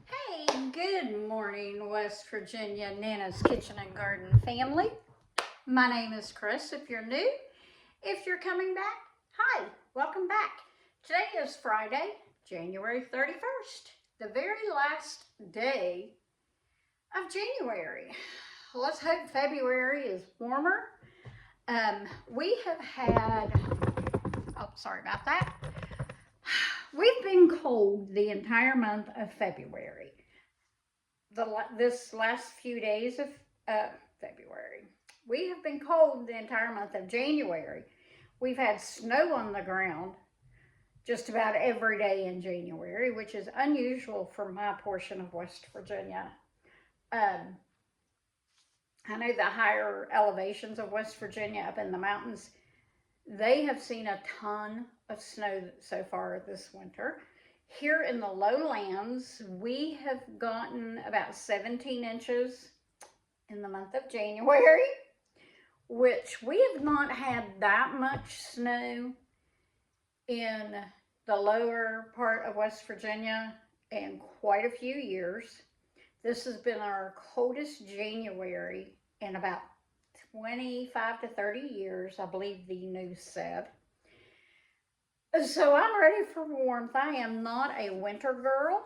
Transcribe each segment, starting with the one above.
Hey, good morning, West Virginia Nana's Kitchen and Garden family. My name is Chris. If you're new, if you're coming back, hi, welcome back. Today is Friday, January 31st, the very last day of January. Let's hope February is warmer. We have had, oh, sorry about that. We've been cold the entire month of February. This last few days of February. We have been cold the entire month of January. We've had snow on the ground just about every day in January, which is unusual for my portion of West Virginia. Um, I know the higher elevations of West Virginia up in the mountains, they have seen a ton of snow so far this winter. Here in the lowlands, we have gotten about 17 inches in the month of January, which we have not had that much snow in the lower part of West Virginia in quite a few years. This has been our coldest January in about 25 to 30 years, I believe the news said. So I'm ready for warmth. I am not a winter girl.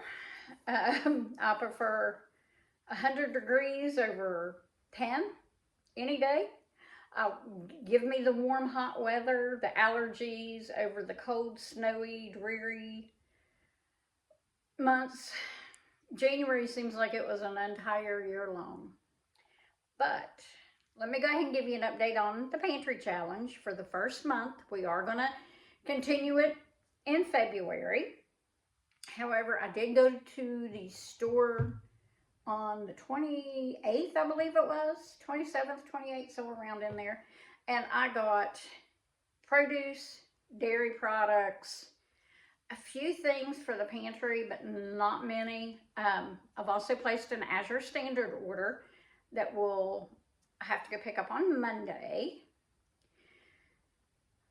I prefer 100 degrees over 10 any day. Give me the warm, hot weather, the allergies over the cold, snowy, dreary months. January seems like it was an entire year long. But let me go ahead and give you an update on the pantry challenge for the first month. We are going to continue it in February. However, I did go to the store on the 28th, I believe it was, 27th, 28th, somewhere around in there. And I got produce, dairy products, a few things for the pantry, but not many. I've also placed an Azure Standard order that will have to go pick up on Monday.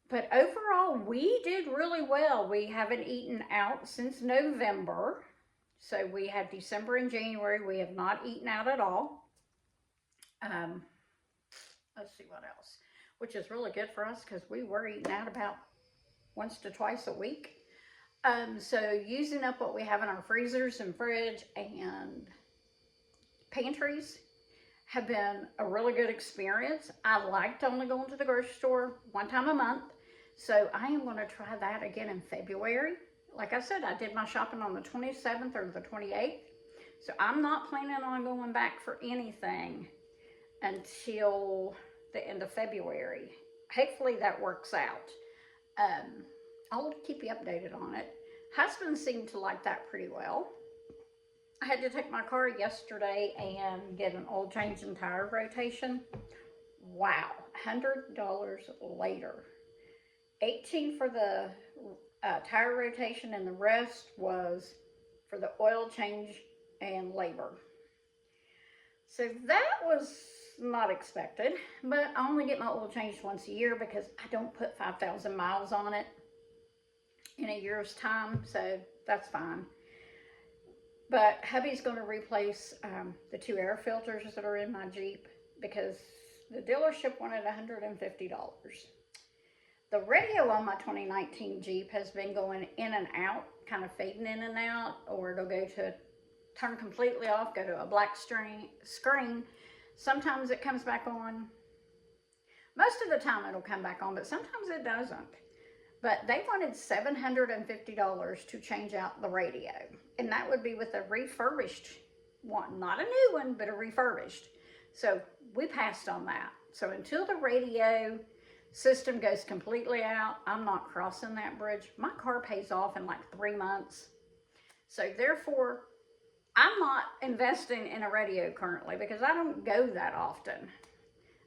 But overall, we did really well. We haven't eaten out since November. So we had December and January. We have not eaten out at all. Let's see what else, which is really good for us because we were eating out about once to twice a week. So using up what we have in our freezers and fridge and pantries have been a really good experience. I liked only going to the grocery store one time a month. So I am going to try that again in February. Like I said, I did my shopping on the 27th or the 28th. So I'm not planning on going back for anything until the end of February. Hopefully that works out. I'll keep you updated on it. Husband seemed to like that pretty well. I had to take my car yesterday and get an oil change and tire rotation. Wow, $100 later. 18 for the tire rotation, and the rest was for the oil change and labor. So that was not expected, but I only get my oil changed once a year because I don't put 5,000 miles on it in a year's time, so that's fine. But hubby's going to replace the two air filters that are in my Jeep because the dealership wanted $150. The radio on my 2019 Jeep has been going in and out, kind of fading in and out, or it'll go to turn completely off, go to a black screen. Sometimes it comes back on. Most of the time it'll come back on, but sometimes it doesn't. But they wanted $750 to change out the radio. And that would be with a refurbished one. Not a new one, but a refurbished. So we passed on that. So until the radio system goes completely out, I'm not crossing that bridge. My car pays off in like 3 months. So therefore, I'm not investing in a radio currently because I don't go that often.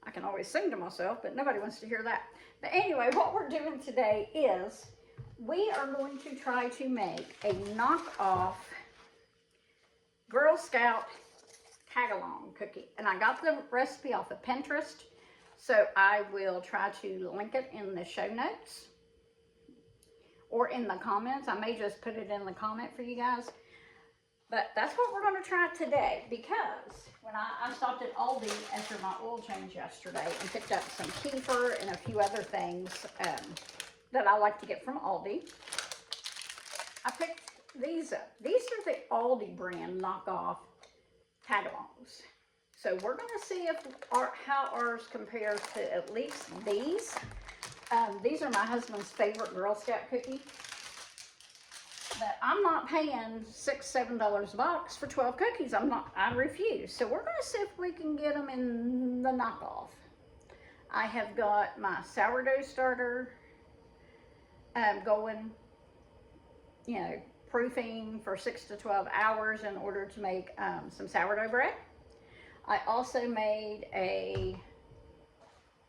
I can always sing to myself, but nobody wants to hear that. But anyway, what we're doing today is we are going to try to make a knockoff Girl Scout Tagalong cookie. And I got the recipe off of Pinterest, so I will try to link it in the show notes or in the comments. I may just put it in the comment for you guys. But that's what we're going to try today, because when I stopped at Aldi after my oil change yesterday and picked up some kefir and a few other things that I like to get from Aldi. I picked these up. These are the Aldi brand knockoff Tagalongs. So we're going to see how ours compares to at least these. These are my husband's favorite Girl Scout cookie. But I'm not paying $6, $7 a box for 12 cookies. I refuse. So we're going to see if we can get them in the knockoff. I have got my sourdough starter going, you know, proofing for 6 to 12 hours in order to make some sourdough bread. I also made a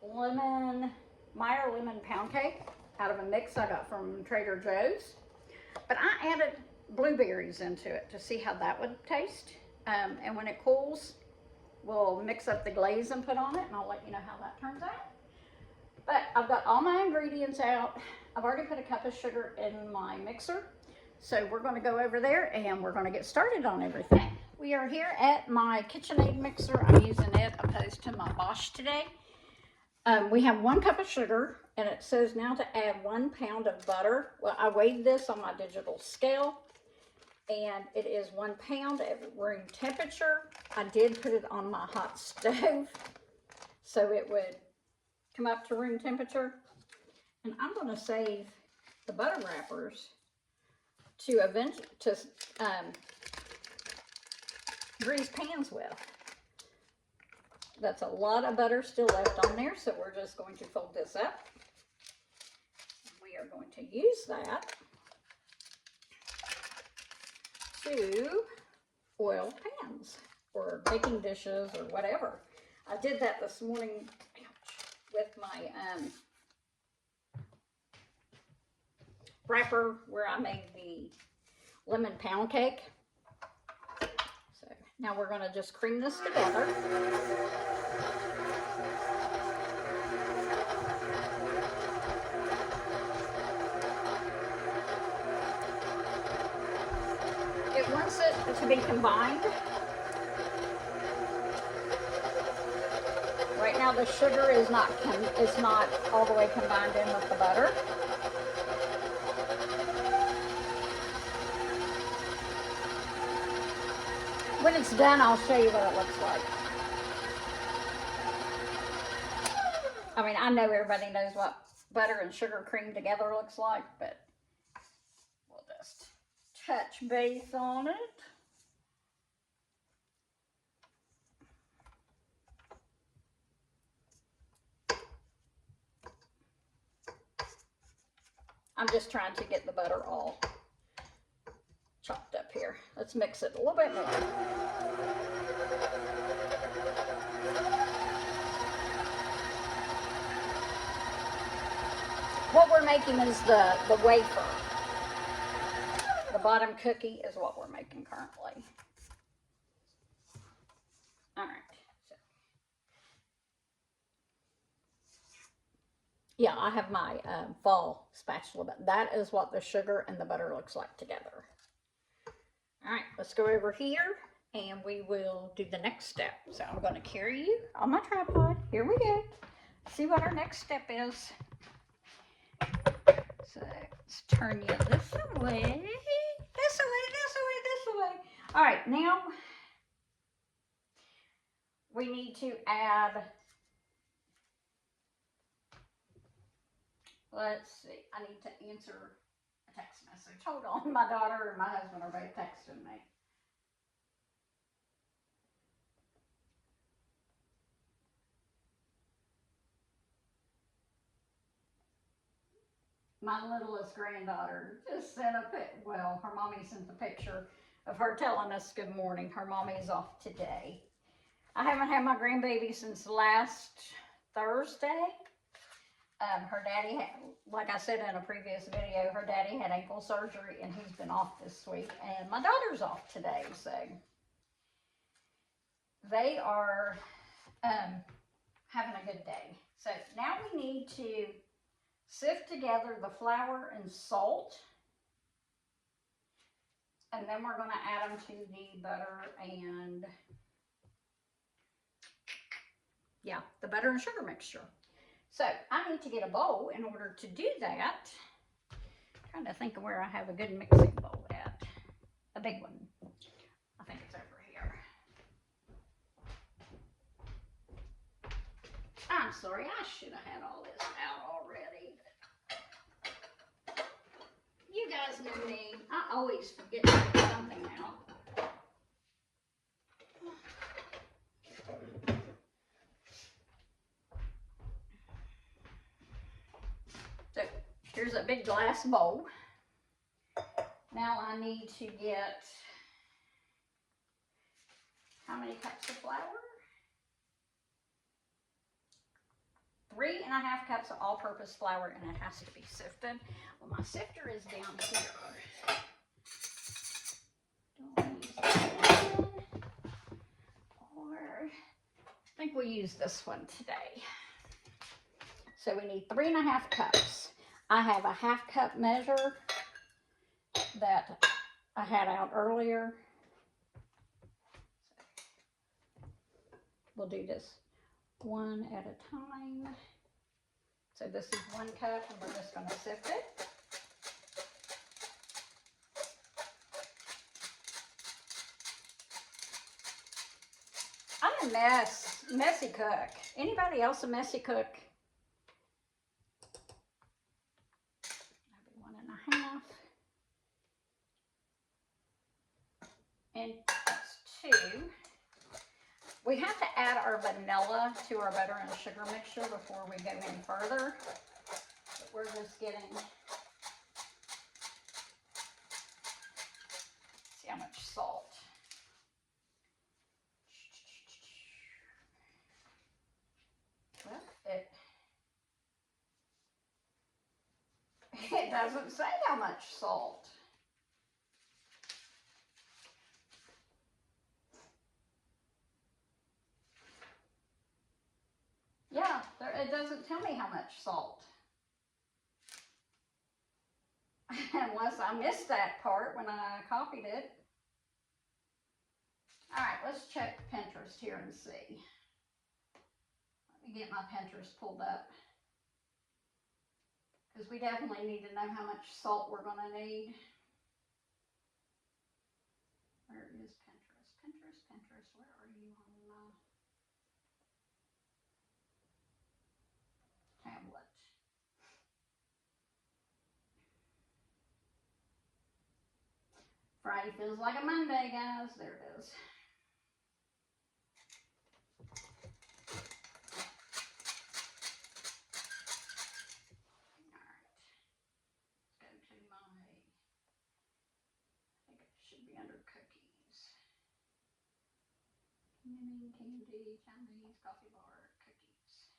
Meyer lemon pound cake out of a mix I got from Trader Joe's. But I added blueberries into it to see how that would taste. And when it cools, we'll mix up the glaze and put on it, and I'll let you know how that turns out. But I've got all my ingredients out. I've already put a cup of sugar in my mixer. So we're going to go over there and we're going to get started on everything. We are here at my KitchenAid mixer. I'm using it opposed to my Bosch today. We have 1 cup of sugar, and it says now to add 1 pound of butter. Well, I weighed this on my digital scale, and it is 1 pound at room temperature. I did put it on my hot stove, so it would come up to room temperature. And I'm going to save the butter wrappers to grease pans with. That's a lot of butter still left on there, so we're just going to fold this up. We are going to use that to oil pans or baking dishes or whatever. I did that this morning with my wrapper where I made the lemon pound cake. So now we're going to just cream this together. It wants it to be combined. Right now the sugar is not all the way combined in with the butter. When it's done, I'll show you what it looks like. I mean, I know everybody knows what butter and sugar creamed together looks like, but we'll just touch base on it. I'm just trying to get the butter all chopped up here. Let's mix it a little bit more. What we're making is the wafer. The bottom cookie is what we're making currently. All right. So, yeah, I have my fall spatula, but that is what the sugar and the butter looks like together. All right, let's go over here and we will do the next step. So I'm going to carry you on my tripod. Here we go. See what our next step is. So let's turn you this way. This way, this way, this way. All right, now we need to add, let's see, I need to answer a text message. Hold on, my daughter and my husband are both texting me. My littlest granddaughter just sent her mommy sent the picture of her telling us good morning. Her mommy's off today. I haven't had my grandbaby since last Thursday. Her daddy had, like I said in a previous video, her daddy had ankle surgery and he's been off this week. And my daughter's off today, so they are having a good day. So now we need to sift together the flour and salt. And then we're going to add them to the butter and, yeah, the butter and sugar mixture. So I need to get a bowl in order to do that. I'm trying to think of where I have a good mixing bowl at. A big one. I think it's over here. I'm sorry, I should have had all this out already. You guys know me. I always forget to get something out. So here's a big glass bowl. Now I need to get, how many cups of flour? 3.5 cups of all-purpose flour, and it has to be sifted. Well, my sifter is down here. Don't use that one. Or I think we'll use this one today. So we need 3.5 cups. I have a 1/2 cup measure that I had out earlier. We'll do this one at a time. So this is 1 cup, and we're just going to sift it. I'm a messy cook. Anybody else a messy cook? Maybe 1.5. And that's 2. We have to add our vanilla to our butter and sugar mixture before we go any further. But we're just getting, see how much salt. Well, it doesn't say how much salt. Yeah, it doesn't tell me how much salt. Unless I missed that part when I copied it. All right, let's check Pinterest here and see. Let me get my Pinterest pulled up. Because we definitely need to know how much salt we're going to need. Where is Pinterest? Pinterest, where are you on tablet? Friday feels like a Monday, guys. There it is. Alright. Let's go to my, I think it should be under cookies. Candy, Chinese, coffee bar, cookies.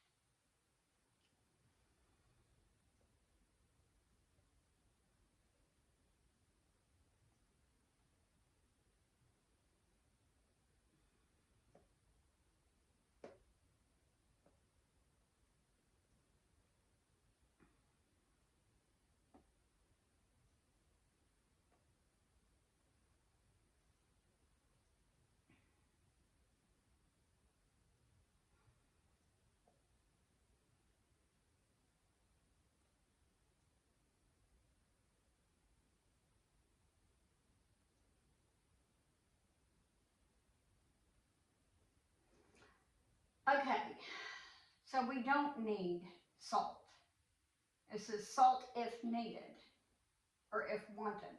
Okay, so we don't need salt. This is salt if needed, or if wanted.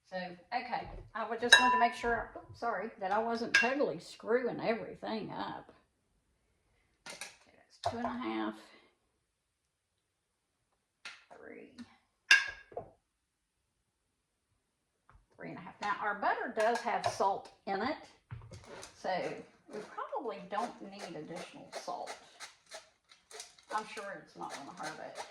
So, okay, I would just want to make sure, sorry, that I wasn't totally screwing everything up. Okay, that's 2.5, 3, 3.5. Now, our butter does have salt in it, so we probably don't need additional salt. I'm sure it's not going to hurt it.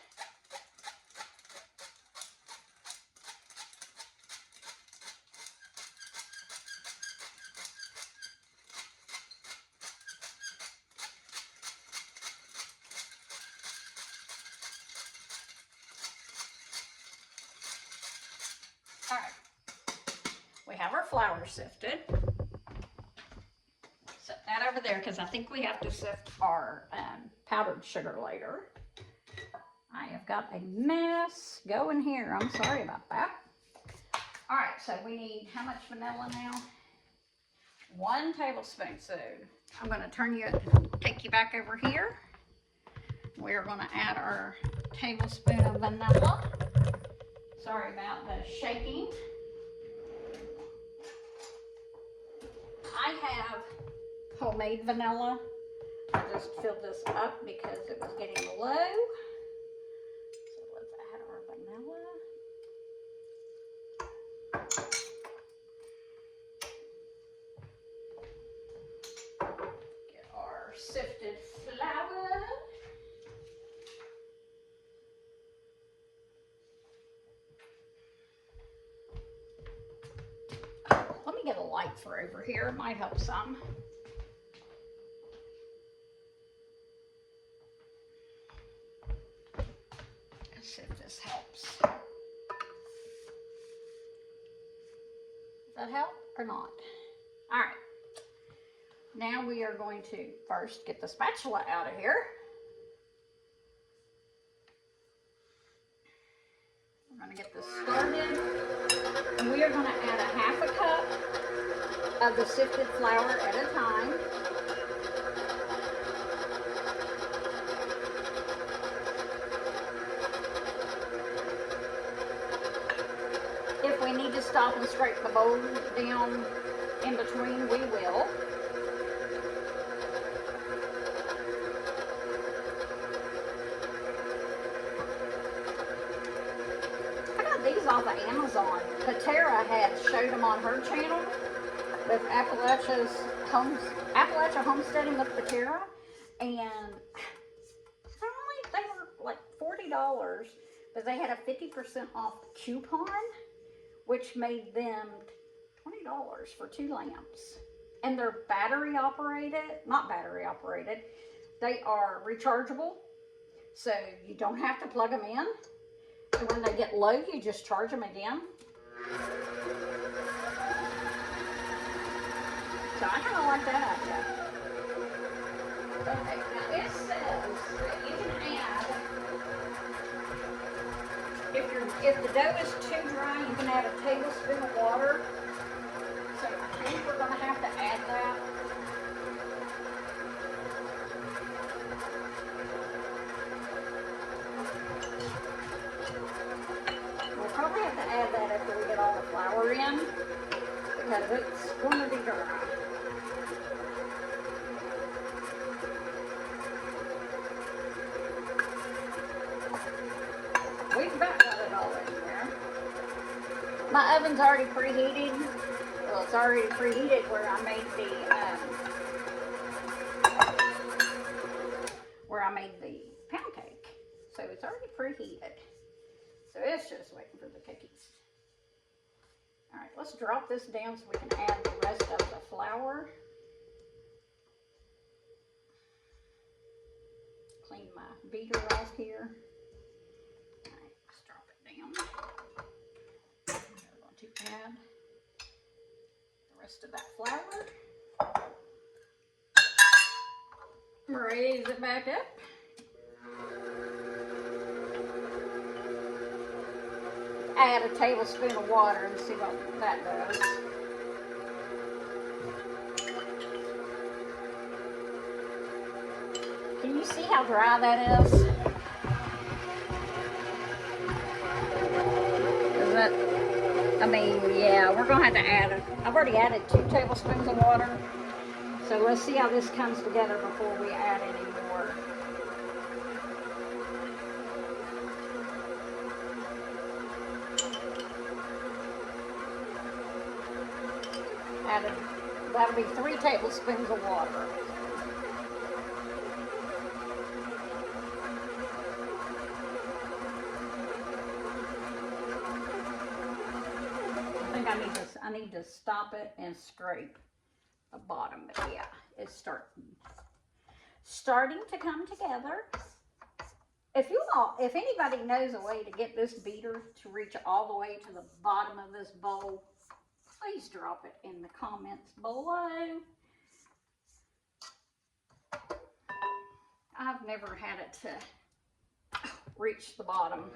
All right. We have our flour sifted. Set that over there because I think we have to sift our powdered sugar later. I have got a mess going here. I'm sorry about that. All right, so we need how much vanilla now? 1 tablespoon. So I'm going to take you back over here. We're going to add our tablespoon of vanilla. Sorry about the shaking. I have homemade vanilla. I just filled this up because it was getting low. So let's add our vanilla. Get our sifted flour. Let me get a light for over here. It might help some. Let's see if this helps. Does that help or not? All right. Now we are going to first get the spatula out of here. We're going to get this started. And we are going to add a 1/2 cup of the sifted flour at a time. If we need to stop and scrape the bowl down in between, we will. These off of Amazon. Patera had showed them on her channel with Appalachia Homesteading with Patera, and they were like $40, but they had a 50% off coupon, which made them $20 for 2 lamps. And they're battery operated, not battery operated. They are rechargeable, so you don't have to plug them in. And when they get low, you just charge them again. So I kind of like that idea. Okay, now it says that you can add, if the dough is too dry, you can add a tablespoon of water. So I think we're going to have to add that. Probably have to add that after we get all the flour in, because it's going to be dry. We've about got it all in there. My oven's already preheated. Well, it's already preheated where I made the pound cake. So it's already preheated. So it's just waiting for the cookies. All right, let's drop this down so we can add the rest of the flour. Clean my beater off here. All right, let's drop it down. We're going to add the rest of that flour. Raise it back up. Add a tablespoon of water and see what that does. Can you see how dry that is? Is that, I mean, yeah, we're going to have to add it. I've already added 2 tablespoons of water. So let's see how this comes together before we add any more. That'll be 3 tablespoons of water. I think I need to stop it and scrape the bottom, but yeah, it's starting to come together. If anybody knows a way to get this beater to reach all the way to the bottom of this bowl, please drop it in the comments below. I've never had it to reach the bottom.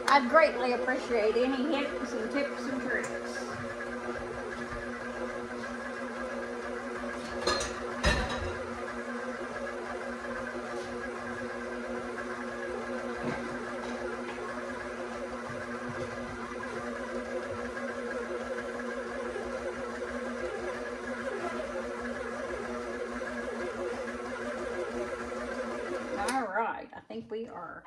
I'd greatly appreciate any hints and tips and tricks. Alright, I think we are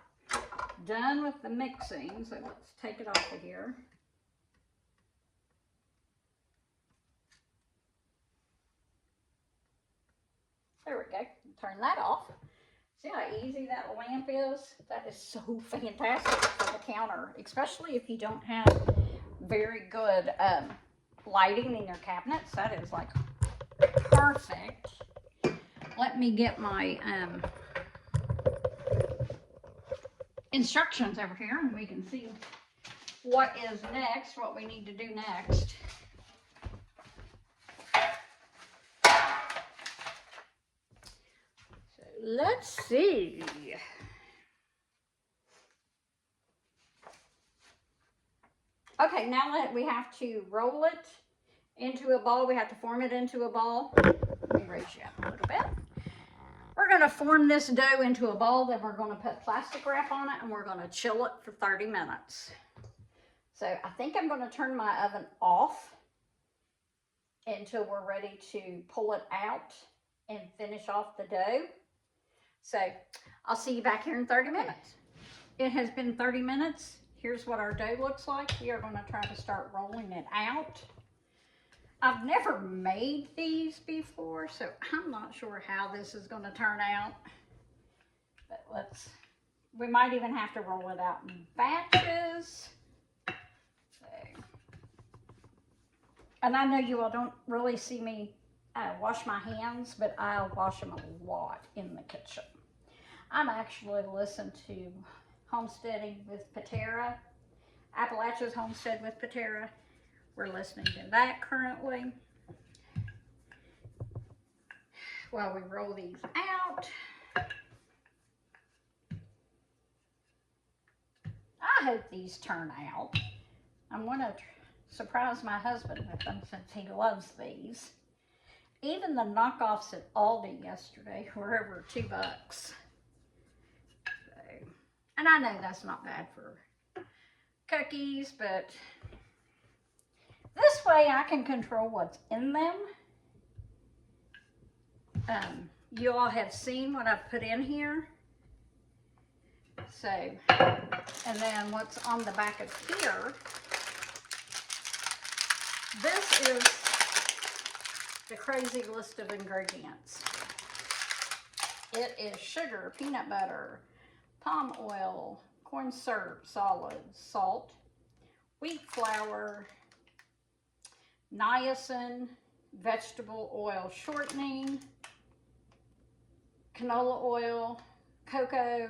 done with the mixing, so let's take it off of here. There we go. Turn that off. See how easy that lamp is? That is so fantastic for the counter, especially if you don't have very good lighting in your cabinets. That is like perfect. Let me get my instructions over here and we can see what is next, what we need to do next. So let's see. Okay, now that we have to roll it into a ball, we have to form it into a ball. Let me raise you up a little bit. We're going to form this dough into a ball, then we're going to put plastic wrap on it and we're going to chill it for 30 minutes. So I think I'm going to turn my oven off until we're ready to pull it out and finish off the dough. So I'll see you back here in 30 minutes. It has been 30 minutes. Here's what our dough looks like. We are going to try to start rolling it out. I've never made these before, so I'm not sure how this is going to turn out. But we might even have to roll it out in batches. So, and I know you all don't really see me wash my hands, but I'll wash them a lot in the kitchen. I'm actually listening to Homesteading with Patera, Appalachia's Homestead with Patera. We're listening to that currently while we roll these out. I hope these turn out. I'm going to surprise my husband with them since he loves these. Even the knockoffs at Aldi yesterday were over $2. So, and I know that's not bad for cookies, but this way I can control what's in them. You all have seen what I've put in here. So, and then what's on the back of here. This is the crazy list of ingredients. It is sugar, peanut butter, palm oil, corn syrup, solids, salt, wheat flour, niacin, vegetable oil shortening, canola oil, cocoa,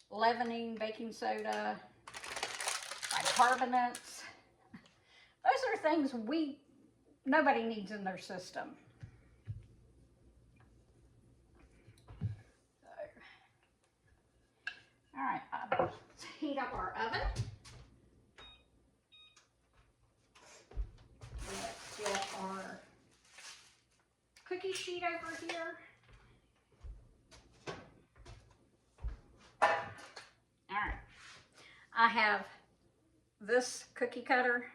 leavening, baking soda, bicarbonates. Those are things nobody needs in their system. So, all right, let's heat up our oven. Let's get our cookie sheet over here. All right, I have this cookie cutter.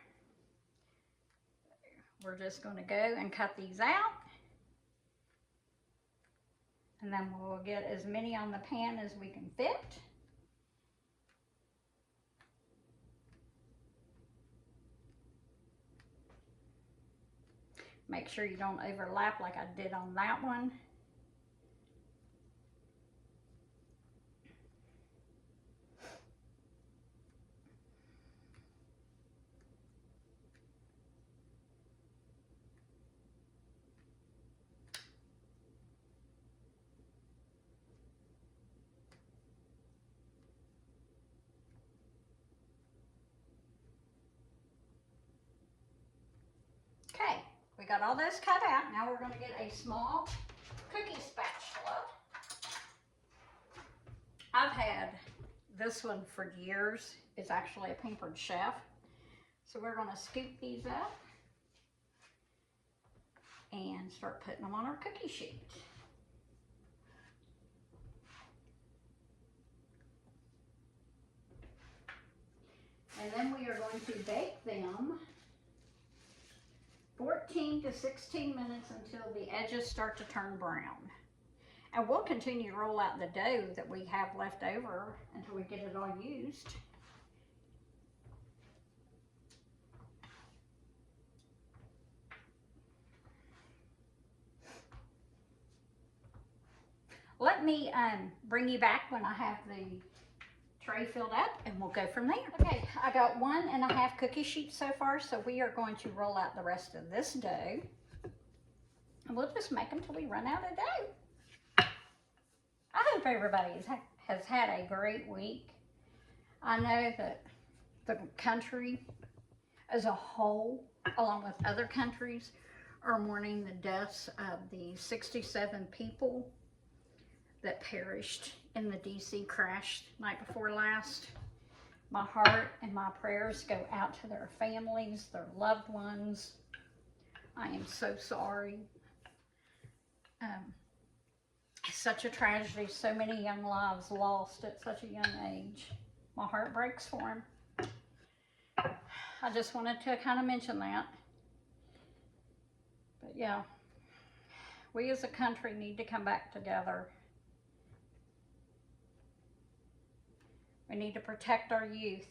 We're just going to go and cut these out. And then we'll get as many on the pan as we can fit. Make sure you don't overlap like I did on that one. got all those cut out. Now we're going to get a small cookie spatula. I've had this one for years. It's actually a Pampered Chef. So we're going to scoop these up and start putting them on our cookie sheet. And then we are going to bake them 14 to 16 minutes until the edges start to turn brown. And we'll continue to roll out the dough that we have left over until we get it all used. Let me bring you back when I have the tray filled up and we'll go from there. Okay, I got 1.5 cookie sheets so far, so we are going to roll out the rest of this dough. And we'll just make them till we run out of dough. I hope everybody has had a great week. I know that the country as a whole, along with other countries, are mourning the deaths of the 67 people that perished in the DC crash night before last. My heart and my prayers go out to their families, their loved ones. I am so sorry. It's such a tragedy. So many young lives lost at such a young age. My heart breaks for them. I just wanted to kind of mention that. But yeah, we as a country need to come back together. We need to protect our youth.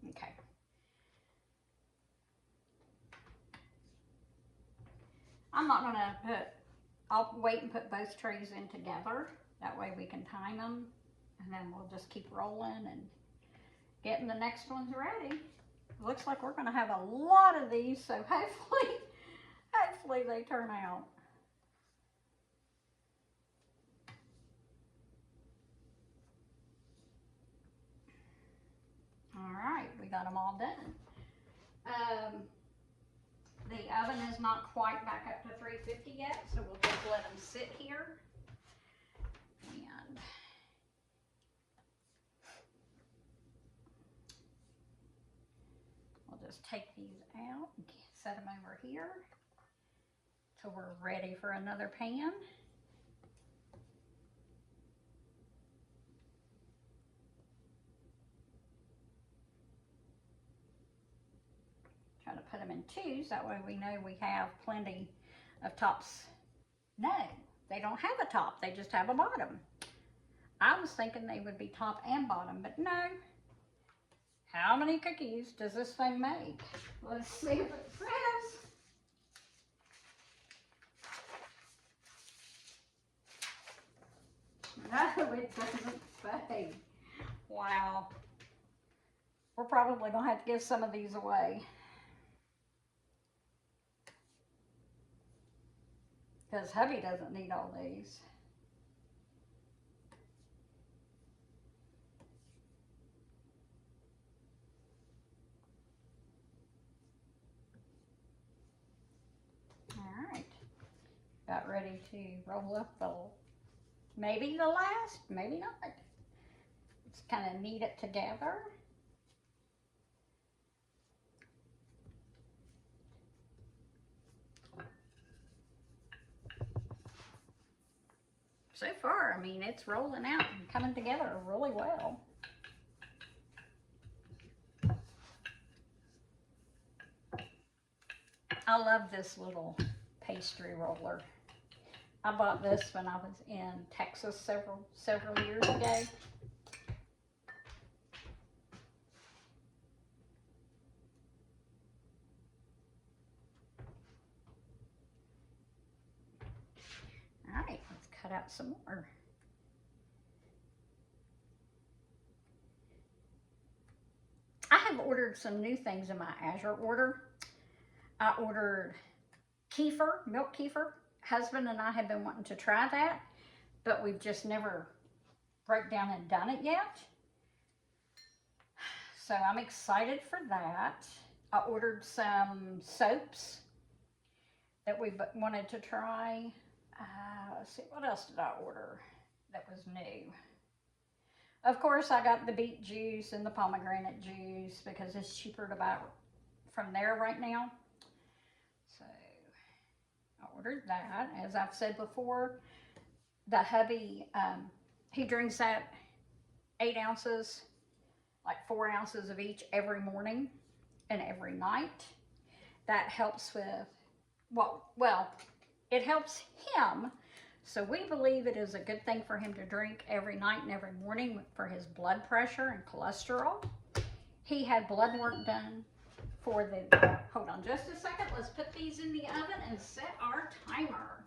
Okay. I'm not gonna I'll wait and put both trays in together. That way we can time them, and then we'll just keep rolling and getting the next ones ready. It looks like we're gonna have a lot of these, so hopefully they turn out. All right, we got them all done. The oven is not quite back up to 350 yet, so we'll just let them sit here. And we'll just take these out and set them over here till we're ready for another pan. Try to put them in twos, that way we know we have plenty of tops. No, they don't have a top, they just have a bottom. I was thinking they would be top and bottom, but no. How many cookies does this thing make? Let's see if it says. No, it doesn't say. Wow. We're probably gonna have to give some of these away. Because hubby doesn't need all these. All right. Got ready to roll up maybe the last, maybe not. Let's kind of knead it together. So far, I mean, it's rolling out and coming together really well. I love this little pastry roller. I bought this when I was in Texas several years ago. All right, let's cut out some more. I have ordered some new things in my Azure order. I ordered kefir, milk kefir. Husband and I have been wanting to try that, but we've just never broke down and done it yet. So I'm excited for that. I ordered some soaps that we wanted to try. Let's see, what else did I order that was new? Of course, I got the beet juice and the pomegranate juice because it's cheaper to buy from there right now. So I ordered that. As I've said before, the hubby, he drinks that 8 ounces, like 4 ounces of each every morning and every night. That helps with, well, it helps him. So we believe it is a good thing for him to drink every night and every morning for his blood pressure and cholesterol. He had blood work done for the, hold on just a second. Let's put these in the oven and set our timer.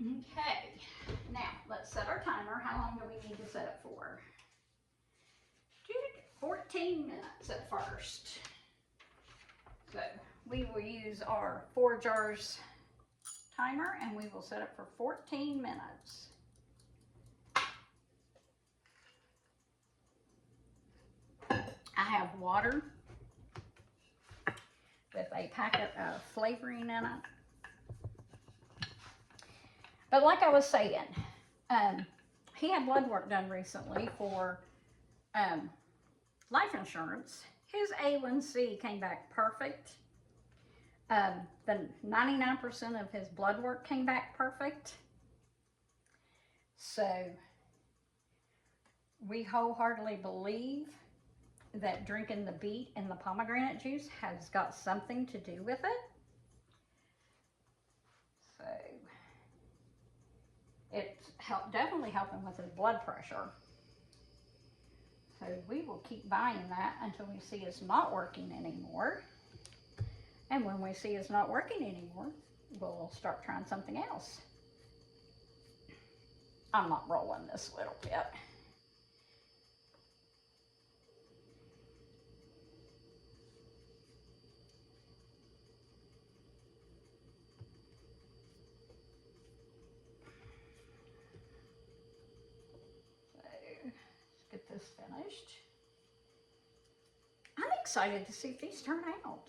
Okay, now let's set our timer. How long do we need to set it for? 14 minutes at first. So we will use our 4 jars timer and we will set it for 14 minutes. I have water with a packet of flavoring in it. But like I was saying, he had blood work done recently for life insurance. His A1C came back perfect. The 99% of his blood work came back perfect. So we wholeheartedly believe that drinking the beet and the pomegranate juice has got something to do with it. So it's definitely helping with his blood pressure. So we will keep buying that until we see it's not working anymore. And when we see it's not working anymore, we'll start trying something else. I'm not rolling this little bit. Get this finished. I'm excited to see if these turn out.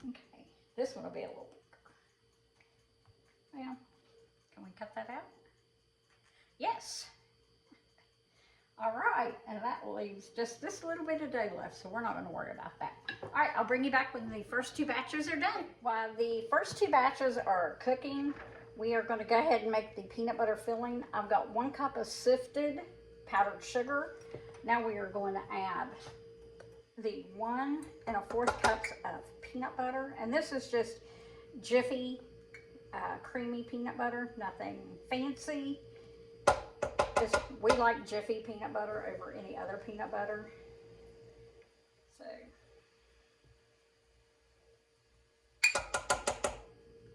Okay, this one will be a little bigger. Well, can we cut that out? Yes. All right, and that leaves just this little bit of dough left, so we're not going to worry about that. All right, I'll bring you back when the first 2 batches are done. While the first 2 batches are cooking, we are going to go ahead and make the peanut butter filling. I've got 1 cup of sifted powdered sugar. Now we are going to add the 1 1/4 cups of peanut butter. And this is just Jiffy creamy peanut butter, nothing fancy. We like Jiffy peanut butter over any other peanut butter. So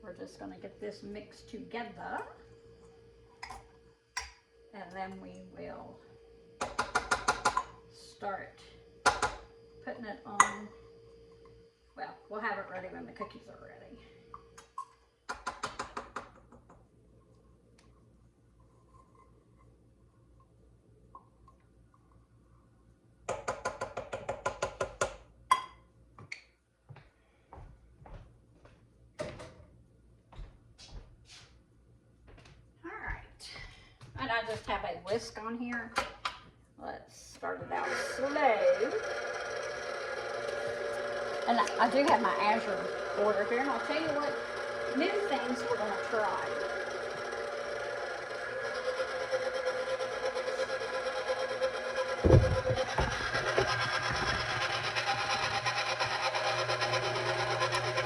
we're just going to get this mixed together, and then we will start putting it on. Well, we'll have it ready when the cookies are ready. I just have a whisk on here. Let's start it out slow. And I do have my Azure order here, and I'll tell you what new things we're going to try.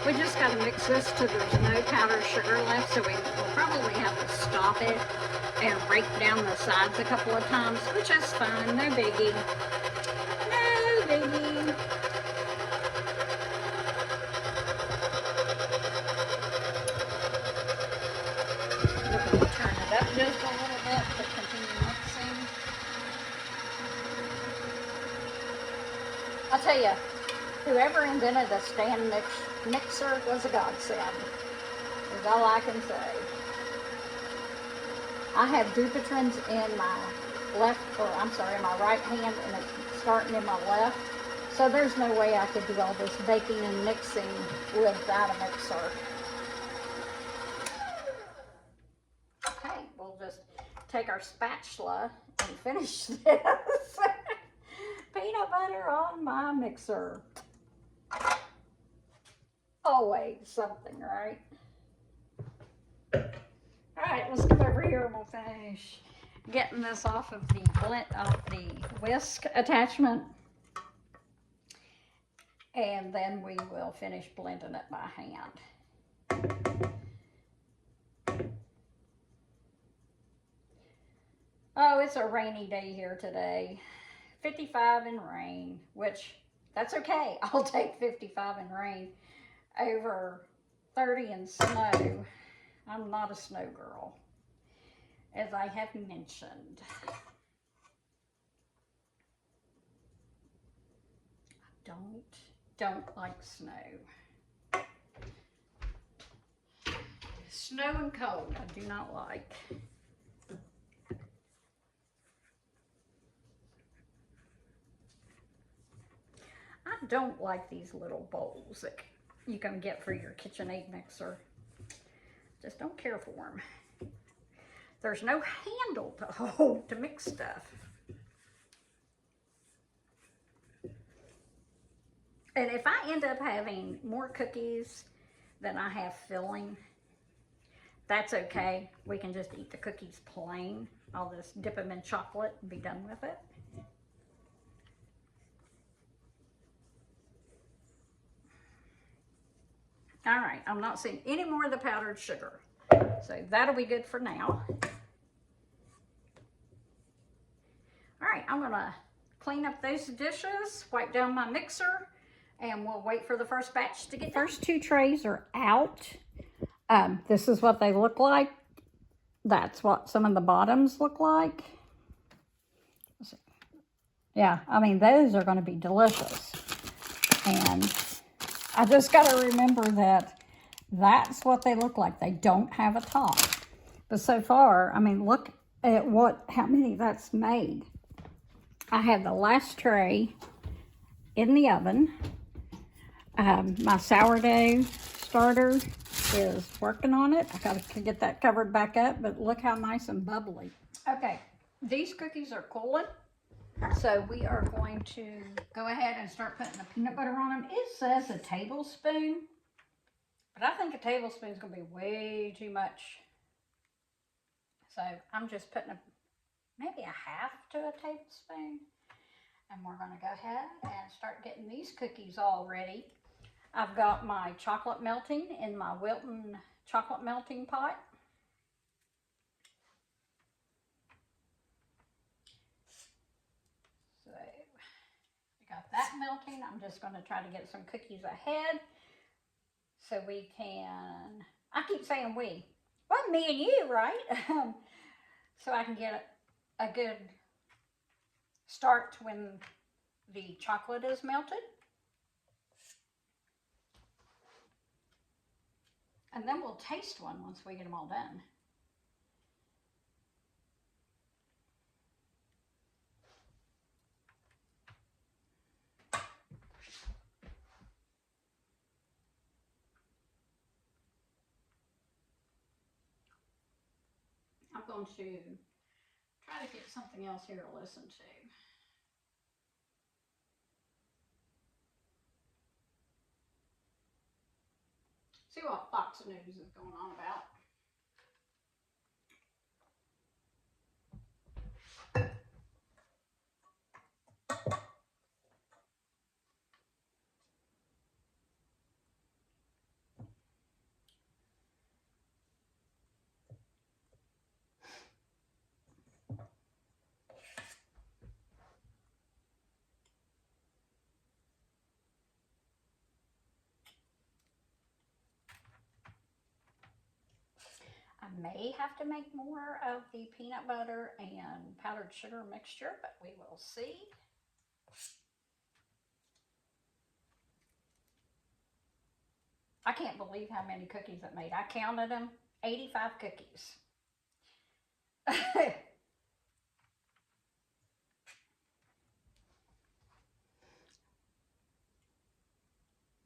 We just got to mix this till there's no powdered sugar left, so we'll probably have to stop it and rake down the sides a couple of times, which is fine, no biggie. No biggie. We're going to turn it up just a little bit to I'll tell you, whoever invented the stand mixer was a godsend, is all I can say. I have Dupuytren's in my left, or I'm sorry, my right hand, and it's starting in my left. So there's no way I could do all this baking and mixing without a mixer. Okay, we'll just take our spatula and finish this. Peanut butter on my mixer. Always something, right? All right, let's come over here and we'll finish getting this off of the whisk attachment. And then we will finish blending it by hand. Oh, it's a rainy day here today. 55 in rain, which that's okay. I'll take 55 in rain over 30 in snow. I'm not a snow girl, as I have mentioned. I don't like snow. Snow and cold, I do not like. I don't like these little bowls that you can get for your KitchenAid mixer. Just don't care for them. There's no handle to hold to mix stuff. And if I end up having more cookies than I have filling, that's okay. We can just eat the cookies plain. I'll just dip them in chocolate and be done with it. All right, I'm not seeing any more of the powdered sugar. So that'll be good for now. All right, I'm gonna clean up those dishes, wipe down my mixer, and we'll wait for the first batch to get done. First two trays are out. This is what they look like. That's what some of the bottoms look like. Yeah, I mean, those are gonna be delicious. And I just got to remember that that's what they look like. They don't have a top. But so far, I mean, look at how many that's made. I have the last tray in the oven. My sourdough starter is working on it. I got to get that covered back up, but look how nice and bubbly. Okay, these cookies are cooling. So we are going to go ahead and start putting the peanut butter on them. It says a tablespoon, but I think a tablespoon is going to be way too much. So I'm just putting maybe a half to a tablespoon. And we're going to go ahead and start getting these cookies all ready. I've got my chocolate melting in my Wilton chocolate melting pot. Got that melting. I'm just going to try to get some cookies ahead so we can, I keep saying we, well, me and you, right? So I can get a good start when the chocolate is melted. And then we'll taste one once we get them all done. I'm going to try to get something else here to listen to. See what Fox News is going on about. I may have to make more of the peanut butter and powdered sugar mixture, but we will see. I can't believe how many cookies it made. I counted them, 85 cookies.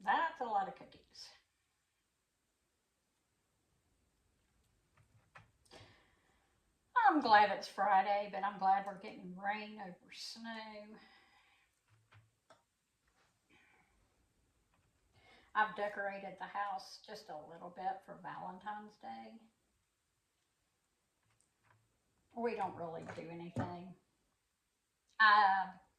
That's a lot of cookies. I'm glad it's Friday, but I'm glad we're getting rain over snow. I've decorated the house just a little bit for Valentine's Day. We don't really do anything.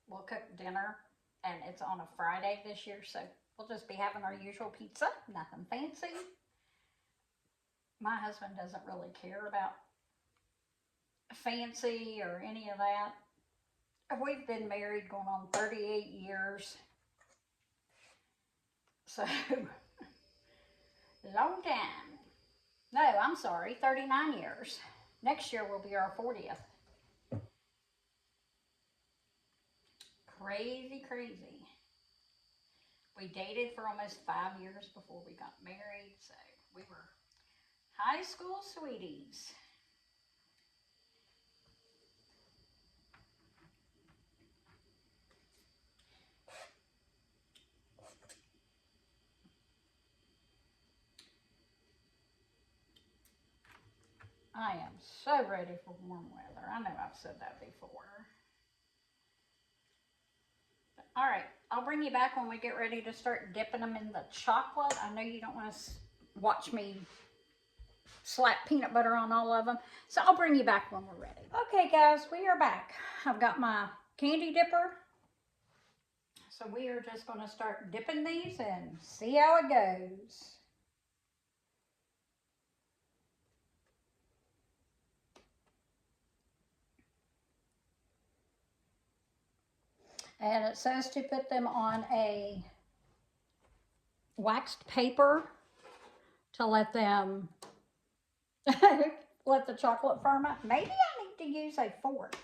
We'll cook dinner, and it's on a Friday this year, so we'll just be having our usual pizza, nothing fancy. My husband doesn't really care about fancy or any of that. We've been married going on 38 years. So, long time. No, I'm sorry, 39 years. Next year will be our 40th. Crazy, crazy. We dated for almost 5 years before we got married, so we were high school sweeties. I am so ready for warm weather. I know I've said that before. All right, I'll bring you back when we get ready to start dipping them in the chocolate. I know you don't want to watch me slap peanut butter on all of them, so I'll bring you back when we're ready. Okay, guys, we are back. I've got my candy dipper. So we are just going to start dipping these and see how it goes. And it says to put them on a waxed paper to let them let the chocolate firm up. Maybe I need to use a fork.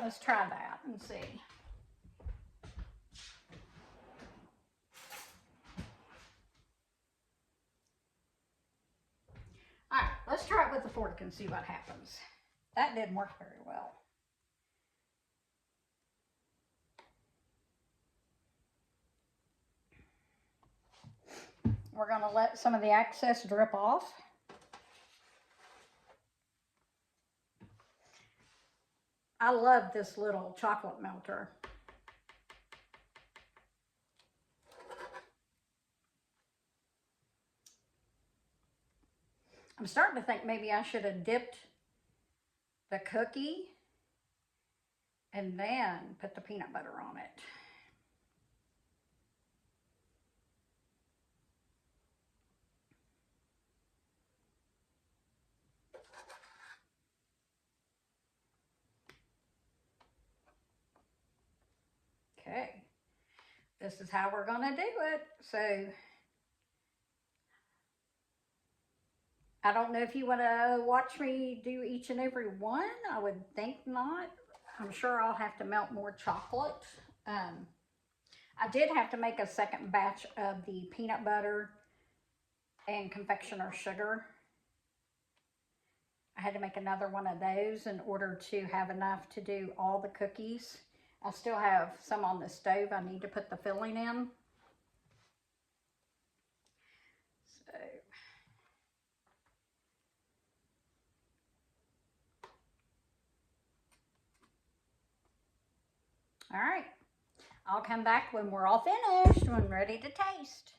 Let's try that and see. All right, let's try it with the fork and see what happens. That didn't work very well. We're going to let some of the excess drip off. I love this little chocolate melter. I'm starting to think maybe I should have dipped the cookie and then put the peanut butter on it. Okay, this is how we're gonna do it. So I don't know if you want to watch me do each and every one. I would think not. I'm sure I'll have to melt more chocolate. I did have to make a second batch of the peanut butter and confectioner sugar. I had to make another one of those in order to have enough to do all the cookies. I still have some on the stove I need to put the filling in. So, all right, I'll come back when we're all finished and ready to taste.